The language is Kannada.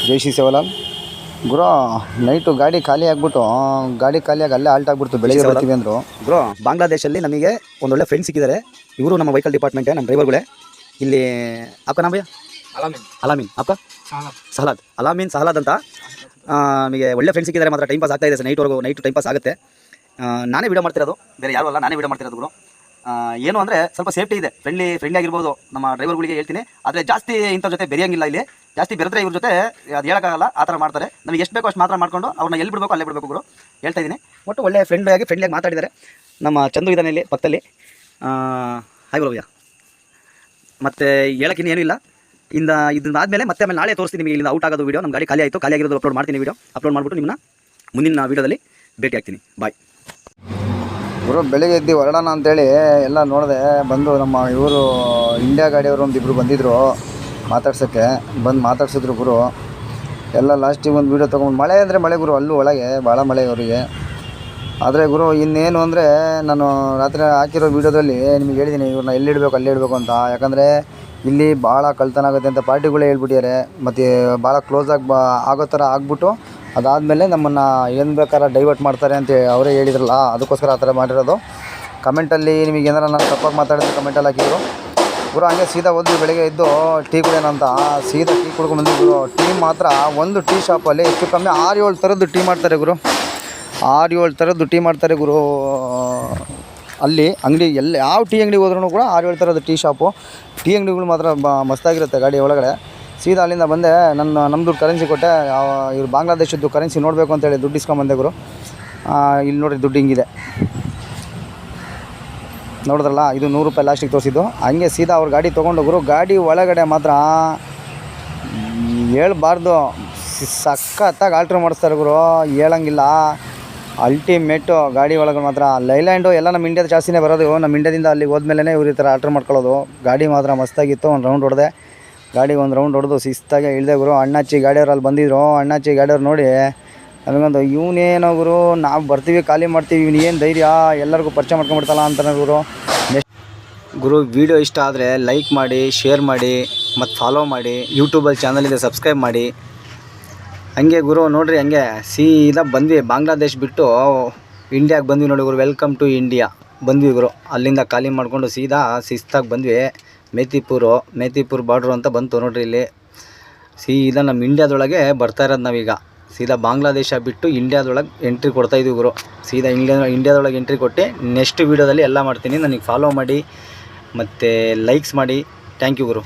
ಜೈ ಶ್ರೀ ಸೇವಲಾಲ್ ಗುರು. ನೈಟು ಗಾಡಿ ಖಾಲಿ ಆಗಿ ಅಲ್ಲೇ ಆಲ್ಟ್ ಆಗ್ಬಿಡ್ತು. ಬೆಳಿಗ್ಗೆ ಬರ್ತೀವಿ ಅಂದರು ಗುರು. ಬಾಂಗ್ಲಾದೇಶಲ್ಲಿ ನಮಗೆ ಒಂದೊಳ್ಳೆ ಫ್ರೆಂಡ್ ಸಿಕ್ಕಿದ್ದಾರೆ. ಇವರು ನಮ್ಮ ವೆಹಿಕಲ್ ಡಿಪಾರ್ಟ್ಮೆಂಟೇ, ನಮ್ಮ ಡ್ರೈವರ್ಗಳೇ. ಇಲ್ಲಿ ಅಪ್ಪ ನಮ್ಮ ಭಯ್ಯ ಅಲಾಮೀನ್ ಅಪ್ಪ ಸಹಲಾದ್ ಅಂತ ನಮಗೆ ಒಳ್ಳೆ ಫ್ರೆಂಡ್ ಸಿಕ್ಕಿದ್ದಾರೆ. ಮಾತ್ರ ಟೈಮ್ ಪಾಸ್ ಆಗ್ತಾ ಇದೆ ಸರ್. ನೈಟ್ ಟೈಮ್ ಪಾಸ್ ಆಗುತ್ತೆ. ನಾನೇ ವಿಡಿಯೋ ಮಾಡ್ತಿರೋದು, ಬೇರೆ ಯಾರು ಅಲ್ಲ, ನಾನೇ ವಿಡಿಯೋ ಮಾಡ್ತಿರೋದು ಗುರು. ಏನು ಅಂದರೆ ಸ್ವಲ್ಪ ಸೇಫ್ಟಿ ಇದೆ, ಫ್ರೆಂಡ್ಲಿ ಆಗಿರ್ಬೋದು ನಮ್ಮ ಡ್ರೈವರ್ಗಳಿಗೆ ಹೇಳ್ತೀನಿ. ಆದರೆ ಜಾಸ್ತಿ ಇಂಥವ್ರ ಜೊತೆ ಬೆರೆಯಂಗಿಲ್ಲ. ಇಲ್ಲಿ ಜಾಸ್ತಿ ಬೆರೆದ್ರೆ ಇವ್ರ ಜೊತೆ ಅದು ಹೇಳೋಕ್ಕಾಗಲ್ಲ, ಆ ಥರ ಮಾಡ್ತಾರೆ. ನಮಗೆ ಎಷ್ಟು ಬೇಕೋ ಅಷ್ಟು ಮಾತ್ರ ಮಾಡ್ಕೊಂಡು ಅವ್ರನ್ನ ಎಲ್ಲಿ ಬಿಡಬೇಕು ಅಲ್ಲೇ ಬಿಡಬೇಕು ಗುರು. ಹೇಳ್ತಾ ಇದ್ದೀನಿ. ಒಟ್ಟು ಒಳ್ಳೆ ಫ್ರೆಂಡ್ಲಿಯಾಗಿ ಮಾತಾಡಿದ್ದಾರೆ. ನಮ್ಮ ಚಂದು ಇದ್ದಾನೆ ಇಲ್ಲಿ ಪಕ್ಕದಲ್ಲಿ. ಹಾಗೆ ಭಯ್ಯ. ಮತ್ತು ಹೇಳೋಕ್ಕಿನ್ನೂ ಏನೂ ಇಲ್ಲ. ಇದಾದಮೇಲೆ ಮತ್ತೆ ನಾಳೆ ತೋರಿಸ್ತೀನಿ ನಿಮಗೆ ಇಲ್ಲಿಂದ ಔಟ್ ಆಗೋದು ವೀಡಿಯೋ. ನಮ್ಮ ಗಾಡಿ ಖಾಲಿ ಆಗಿರೋದು ಅಪ್ಲೋಡ್ ಮಾಡ್ತೀನಿ. ಅಪ್ಲೋಡ್ ಮಾಡಿಬಿಟ್ಟು ನಿಮ್ಮನ್ನ ಮುಂದಿನ ವೀಡಿಯೋದಲ್ಲಿ ಭೇಟಿ ಆಗ್ತೀನಿ. ಬಾಯ್ ಗುರು. ಬೆಳಿಗ್ಗೆ ಎದ್ದು ಹೊರಡೋಣ ಅಂತೇಳಿ ಎಲ್ಲ ನೋಡಿದೆ. ಬಂದು ನಮ್ಮ ಇವರು ಇಂಡಿಯಾ ಗಾಡಿಯವರು ಒಂದಿಬ್ಬರು ಬಂದಿದ್ದರು ಮಾತಾಡ್ಸೋಕ್ಕೆ. ಮಾತಾಡ್ಸಿದ್ರು ಗುರು. ಎಲ್ಲ ಲಾಸ್ಟಿಗೆ ಒಂದು ವೀಡಿಯೋ ತೊಗೊಂಡು ಮಳೆ ಅಂದರೆ ಮಳೆ ಗುರು. ಅಲ್ಲೂ ಒಳಗೆ ಭಾಳ ಮಳೆ ಅವರಿಗೆ. ಆದರೆ ಗುರು ಇನ್ನೇನು ಅಂದರೆ ನಾನು ರಾತ್ರಿ ಹಾಕಿರೋ ವೀಡಿಯೋದಲ್ಲಿ ನಿಮಗೆ ಹೇಳಿದ್ದೀನಿ ಇವ್ರನ್ನ ಎಲ್ಲಿಡಬೇಕು ಅಲ್ಲಿ ಇಡಬೇಕು ಅಂತ. ಯಾಕಂದರೆ ಇಲ್ಲಿ ಭಾಳ ಕಳ್ತನ ಆಗುತ್ತೆ ಅಂತ ಪಾರ್ಟಿಗಳೇ ಹೇಳ್ಬಿಟ್ಟಿದ್ದಾರೆ. ಮತ್ತು ಭಾಳ ಕ್ಲೋಸಾಗಿ ಆಗೋ ಥರ ಆಗ್ಬಿಟ್ಟು ಅದಾದಮೇಲೆ ನಮ್ಮನ್ನು ಏನು ಬೇಕಾದ್ರೆ ಡೈವರ್ಟ್ ಮಾಡ್ತಾರೆ ಅಂತ ಅವರೇ ಹೇಳಿದ್ರಲ್ಲ, ಅದಕ್ಕೋಸ್ಕರ ಆ ಥರ ಮಾಡಿರೋದು. ಕಮೆಂಟಲ್ಲಿ ನಿಮಗೆ ಏನಾರ ನಾನು ತಪ್ಪಾಗಿ ಮಾತಾಡಿದ್ರೆ ಕಮೆಂಟಲ್ಲಿ ಹಾಕಿದ್ರು ಗುರು. ಹಂಗೆ ಸೀದಾ ಹೋದ್ವಿ ಬೆಳಗ್ಗೆ ಎದ್ದು ಟೀ ಕುಡಿಯೋಣಂತ. ಸೀದಾ ಟೀ ಕುಡ್ಕೊಂಡು ಬಂದಿದ್ರು. ಟೀ ಮಾತ್ರ ಒಂದು ಟೀ ಶಾಪಲ್ಲಿ ಹೆಚ್ಚು ಕಮ್ಮಿ 6-7 ಥರದ್ದು ಟೀ ಮಾಡ್ತಾರೆ ಗುರು. 6-7 ಥರದ್ದು ಟೀ ಮಾಡ್ತಾರೆ ಗುರು. ಅಲ್ಲಿ ಅಂಗಡಿ ಯಾವ ಟೀ ಅಂಗಡಿಗೆ ಹೋದ್ರೂ ಕೂಡ 6-7 ಥರದ ಟೀ ಶಾಪು. ಟೀ ಅಂಗಡಿಗಳು ಮಾತ್ರ ಮಸ್ತಾಗಿರುತ್ತೆ ಗಾಡಿ ಒಳಗಡೆ. ಸೀದಾ ಅಲ್ಲಿಂದ ಬಂದೆ. ನಮ್ಮದು ಕರೆನ್ಸಿ ಕೊಟ್ಟೆ. ಇವ್ರು ಬಾಂಗ್ಲಾದೇಶದ್ದು ಕರೆನ್ಸಿ ನೋಡಬೇಕು ಅಂತೇಳಿ ದುಡ್ಡು ಇಸ್ಕೊಂಬಂದೆ ಗುರು. ಇಲ್ಲಿ ನೋಡಿರಿ ದುಡ್ಡು ಹಿಂಗಿದೆ ನೋಡಿದ್ರಲ್ಲ. ಇದು 100 ರೂಪಾಯಿ ಲಾಸ್ಟಿಗೆ ತೋರಿಸಿದ್ದು. ಹಂಗೆ ಸೀದಾ ಅವ್ರ ಗಾಡಿ ತೊಗೊಂಡು ಗುರು. ಗಾಡಿ ಒಳಗಡೆ ಮಾತ್ರ ಹೇಳ್ಬಾರ್ದು, ಸಖತ್ತಾಗಿ ಆಲ್ಟ್ರ್ ಮಾಡಿಸ್ತಾರೆ ಗುರು. ಹೇಳಂಗಿಲ್ಲ, ಅಲ್ಟಿಮೇಟು ಗಾಡಿ ಒಳಗೆ ಮಾತ್ರ. ಲೈಲ್ಯಾಂಡು ಎಲ್ಲ ನಮ್ಮ ಇಂಡಿಯಾದ ಜಾಸ್ತಿನೇ ಬರೋದು. ನಮ್ಮ ಇಂಡಿಯಾದಿಂದ ಅಲ್ಲಿಗೆ ಹೋದ್ಮೇಲೆ ಇವ್ರು ಈ ಥರ ಆಲ್ಟ್ರ್ ಮಾಡ್ಕೊಳ್ಳೋದು. ಗಾಡಿ ಮಾತ್ರ ಮಸ್ತಾಗಿತ್ತು. ಒಂದು ರೌಂಡ್ ಹೊಡೆದೆ ಗಾಡಿಗೆ. ಒಂದು ರೌಂಡ್ ಹೊಡೆದು ಶಿಸ್ತಾಗೆ ಇಳಿದೆ ಗುರು. ಅಣ್ಣಾಚಿ ಗಾಡಿಯವ್ರು ಅಲ್ಲಿ ಬಂದಿದ್ರು. ಅಣ್ಣಾಚಿ ಗಾಡಿಯವ್ರು ನೋಡಿ ನಮಗೊಂದು ಇವನೇನೋ ಗುರು, ನಾವು ಬರ್ತೀವಿ ಖಾಲಿ ಮಾಡ್ತೀವಿ, ಇವನು ಏನು ಧೈರ್ಯ, ಎಲ್ಲರಿಗೂ ಪರಿಚಯ ಮಾಡ್ಕೊಂಡ್ಬಿಡ್ತಲ್ಲ ಅಂತಾನೆ ಗುರು. ಗುರು ವಿಡಿಯೋ ಇಷ್ಟ ಆದರೆ ಲೈಕ್ ಮಾಡಿ, ಶೇರ್ ಮಾಡಿ, ಮತ್ತು ಫಾಲೋ ಮಾಡಿ. ಯೂಟ್ಯೂಬಲ್ಲಿ ಚಾನಲಿದೆ ಸಬ್ಸ್ಕ್ರೈಬ್ ಮಾಡಿ. ಹಂಗೆ ಗುರು ನೋಡಿರಿ, ಹಂಗೆ ಸೀದಾ ಬಂದ್ವಿ. ಬಾಂಗ್ಲಾದೇಶ ಬಿಟ್ಟು ಇಂಡಿಯಾಗೆ ಬಂದ್ವಿ ನೋಡಿ ಗುರು. ವೆಲ್ಕಮ್ ಟು ಇಂಡಿಯಾ ಬಂದ್ವಿ ಗುರು. ಅಲ್ಲಿಂದ ಖಾಲಿ ಮಾಡಿಕೊಂಡು ಸೀದಾ ಶಿಸ್ತಾಗಿ ಬಂದ್ವಿ. ಮೇತಿಪುರ್ ಬಾರ್ಡ್ರು ಅಂತ ಬಂತು ನೋಡಿರಿ. ಇಲ್ಲಿ ಸೀದಾ ನಮ್ಮ ಇಂಡಿಯಾದೊಳಗೆ ಬರ್ತಾ ಇರೋದು ನಾವೀಗ. ಸೀದಾ ಬಾಂಗ್ಲಾದೇಶ ಬಿಟ್ಟು ಇಂಡಿಯಾದೊಳಗೆ ಎಂಟ್ರಿ ಕೊಡ್ತಾಯಿದ್ವಿ ಗುರು. ಸೀದಾ ಇಂಡಿಯಾದೊಳಗೆ ಎಂಟ್ರಿ ಕೊಟ್ಟು ನೆಕ್ಸ್ಟ್ ವೀಡಿಯೋದಲ್ಲಿ ಎಲ್ಲ ಮಾಡ್ತೀನಿ. ನನಗೆ ಫಾಲೋ ಮಾಡಿ ಮತ್ತು ಲೈಕ್ಸ್ ಮಾಡಿ. Thank you Guru.